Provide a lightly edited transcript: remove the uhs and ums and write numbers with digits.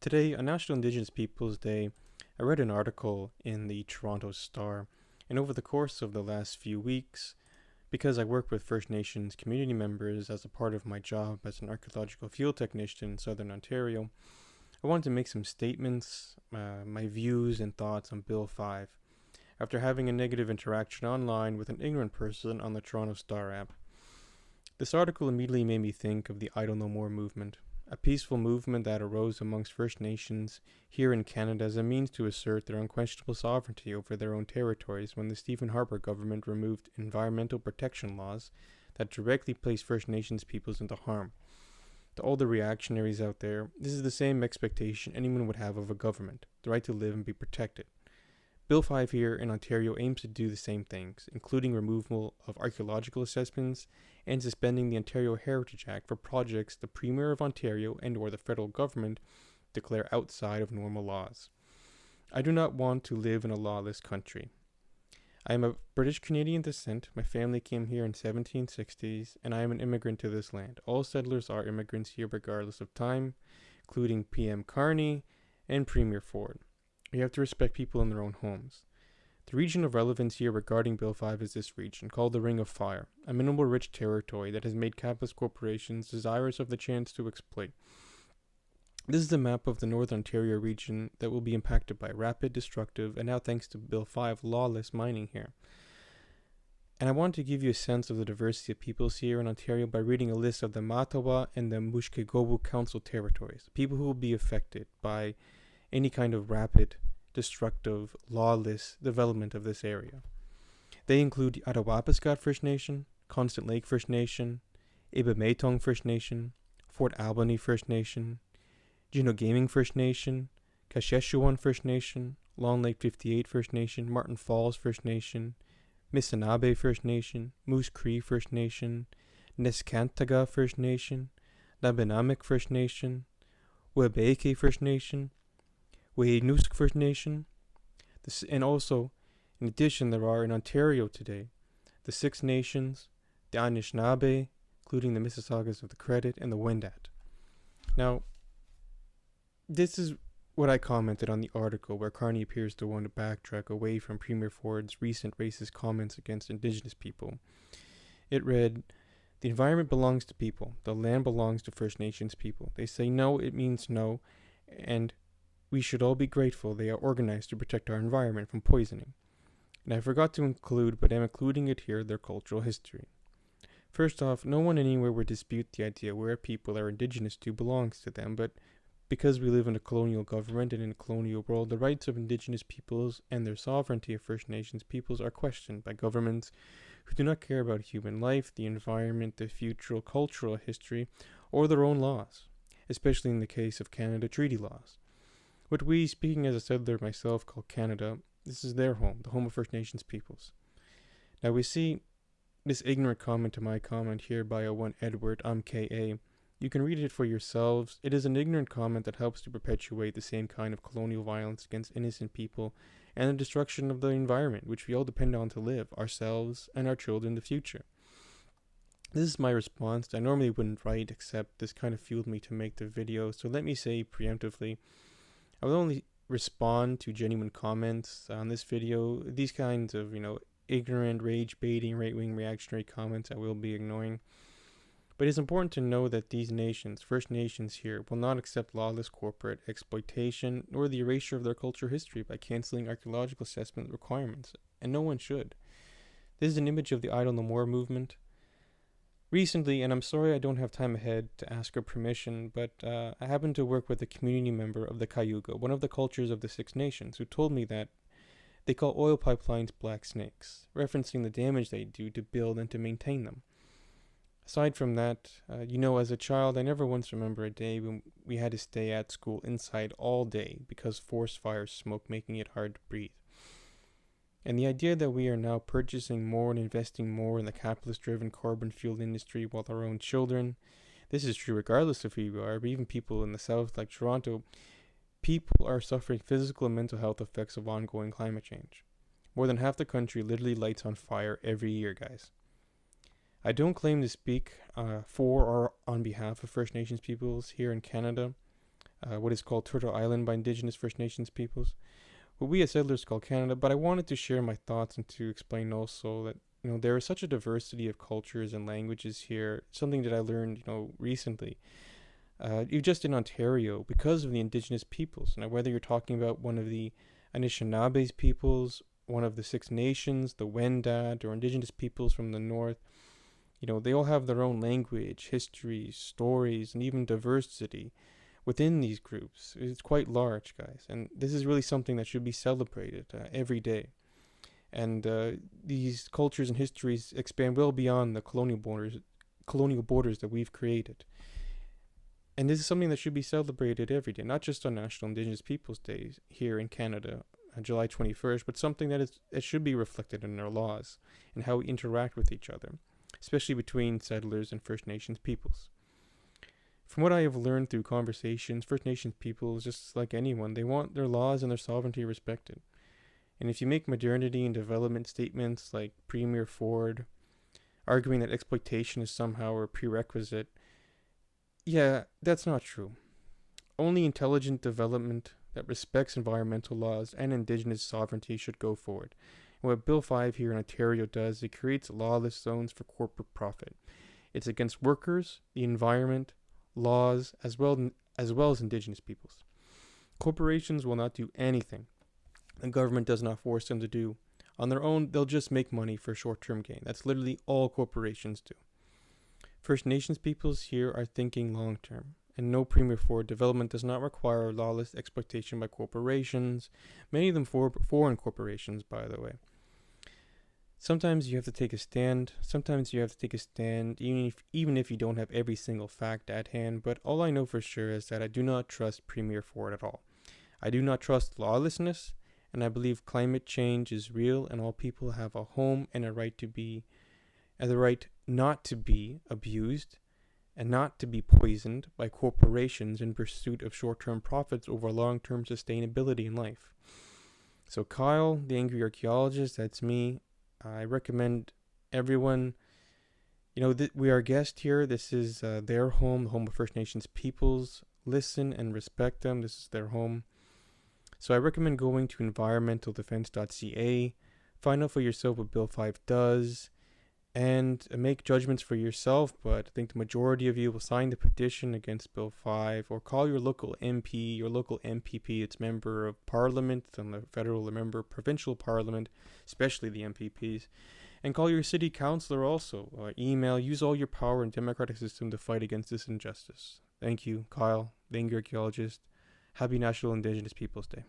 Today, on National Indigenous Peoples Day, I read an article in the Toronto Star, and over the course of the last few weeks, because I work with First Nations community members as a part of my job as an archaeological field technician in Southern Ontario, I wanted to make some statements, my views and thoughts on Bill 5, after having a negative interaction online with an ignorant person on the Toronto Star app. This article immediately made me think of the Idle No More movement, a peaceful movement that arose amongst First Nations here in Canada as a means to assert their unquestionable sovereignty over their own territories when the Stephen Harper government removed environmental protection laws that directly placed First Nations peoples into harm. To all the reactionaries out there, this is the same expectation anyone would have of a government, the right to live and be protected. Bill 5 here in Ontario aims to do the same things, including removal of archaeological assessments and suspending the Ontario Heritage Act for projects the Premier of Ontario and or the federal government declare outside of normal laws. I do not want to live in a lawless country. I am of British Canadian descent. My family came here in 1760s, and I am an immigrant to this land. All settlers are immigrants here regardless of time, including PM Carney and Premier Ford. We have to respect people in their own homes. The region of relevance here regarding Bill 5 is this region, called the Ring of Fire, a mineral rich territory that has made capitalist corporations desirous of the chance to exploit. This is a map of the Northern Ontario region that will be impacted by rapid, destructive, and now thanks to Bill 5, lawless mining here. And I want to give you a sense of the diversity of peoples here in Ontario by reading a list of the Matawa and the Mushkegowuk Council territories, people who will be affected by any kind of rapid, destructive, lawless development of this area. They include the Attawapiskat First Nation, Constant Lake First Nation, Ibametong First Nation, Fort Albany First Nation, Juno Gaming First Nation, Kasheshuan First Nation, Long Lake 58 First Nation, Martin Falls First Nation, Missinaba First Nation, Moose Cree First Nation, Neskantaga First Nation, Nabenamik First Nation, Webeke First Nation, Wehnusk First Nation, and also, in addition, there are in Ontario today the Six Nations, the Anishinaabe, including the Mississaugas of the Credit, and the Wendat. Now, this is what I commented on the article where Carney appears to want to backtrack away from Premier Ford's recent racist comments against Indigenous people. It read, "The environment belongs to people. The land belongs to First Nations people. They say no, it means no, and we should all be grateful they are organized to protect our environment from poisoning." And I forgot to include, but I'm including it here, their cultural history. First off, no one anywhere would dispute the idea where people are indigenous to belongs to them, but because we live in a colonial government and in a colonial world, the rights of indigenous peoples and their sovereignty of First Nations peoples are questioned by governments who do not care about human life, the environment, the future cultural history, or their own laws, especially in the case of Canada treaty laws. What we, speaking as a settler myself, call Canada, this is their home, the home of First Nations peoples. Now we see this ignorant comment to my comment here by a one Edward, K.A. You can read it for yourselves. It is an ignorant comment that helps to perpetuate the same kind of colonial violence against innocent people and the destruction of the environment, which we all depend on to live, ourselves and our children in the future. This is my response. I normally wouldn't write, except this kind of fueled me to make the video, so let me say preemptively, I will only respond to genuine comments on this video. These kinds of, ignorant, rage-baiting, right-wing reactionary comments I will be ignoring. But it's important to know that these nations, First Nations here, will not accept lawless corporate exploitation nor the erasure of their cultural history by canceling archaeological assessment requirements, and no one should. This is an image of the Idle No More movement. Recently, and I'm sorry I don't have time ahead to ask her permission, but I happened to work with a community member of the Cayuga, one of the cultures of the Six Nations, who told me that they call oil pipelines black snakes, referencing the damage they do to build and to maintain them. Aside from that, as a child, I never once remember a day when we had to stay at school inside all day because forest fire smoke making it hard to breathe. And the idea that we are now purchasing more and investing more in the capitalist-driven carbon-fueled industry while our own children, this is true regardless of who you are, but even people in the south like Toronto, people are suffering physical and mental health effects of ongoing climate change. More than half the country literally lights on fire every year, guys. I don't claim to speak for or on behalf of First Nations peoples here in Canada. what is called Turtle Island by Indigenous First Nations peoples, what we as settlers call Canada. But I wanted to share my thoughts and to explain also that there is such a diversity of cultures and languages here. Something that I learned recently. Just in Ontario, because of the Indigenous peoples. Now, whether you're talking about one of the Anishinaabes peoples, one of the Six Nations, the Wendat, or Indigenous peoples from the north, they all have their own language, history, stories, and even diversity within these groups. It's quite large, guys, and this is really something that should be celebrated every day. And these cultures and histories expand well beyond the colonial borders that we've created. And this is something that should be celebrated every day, not just on National Indigenous Peoples Day here in Canada on July 21st, but something it should be reflected in our laws and how we interact with each other, especially between settlers and First Nations peoples. From what I have learned through conversations, First Nations peoples, just like anyone, they want their laws and their sovereignty respected. And if you make modernity and development statements like Premier Ford, arguing that exploitation is somehow a prerequisite, yeah, that's not true. Only intelligent development that respects environmental laws and Indigenous sovereignty should go forward. And what Bill 5 here in Ontario does, it creates lawless zones for corporate profit. It's against workers, the environment, laws, as well as Indigenous peoples. Corporations will not do anything the government does not force them to do. On their own, they'll just make money for short-term gain. That's literally all corporations do. First Nations peoples here are thinking long-term, and no Premier Ford development does not require lawless exploitation by corporations, many of them foreign corporations, by the way. Sometimes you have to take a stand. Even if you don't have every single fact at hand. But all I know for sure is that I do not trust Premier Ford at all. I do not trust lawlessness, and I believe climate change is real, and all people have a home and the right not to be abused and not to be poisoned by corporations in pursuit of short-term profits over long-term sustainability in life. So Kyle, the angry archaeologist, that's me. I recommend everyone, we are guests here. This is their home, the home of First Nations peoples. Listen and respect them. This is their home. So I recommend going to environmentaldefense.ca, find out for yourself what Bill 5 does, and make judgments for yourself. But I think the majority of you will sign the petition against Bill 5, or call your local MP, your local MPP, its member of parliament, and the federal member, provincial parliament, especially the MPPs, and call your city councillor also. Email, use all your power in democratic system to fight against this injustice. Thank you, Kyle, the angry archaeologist. Happy National Indigenous Peoples Day.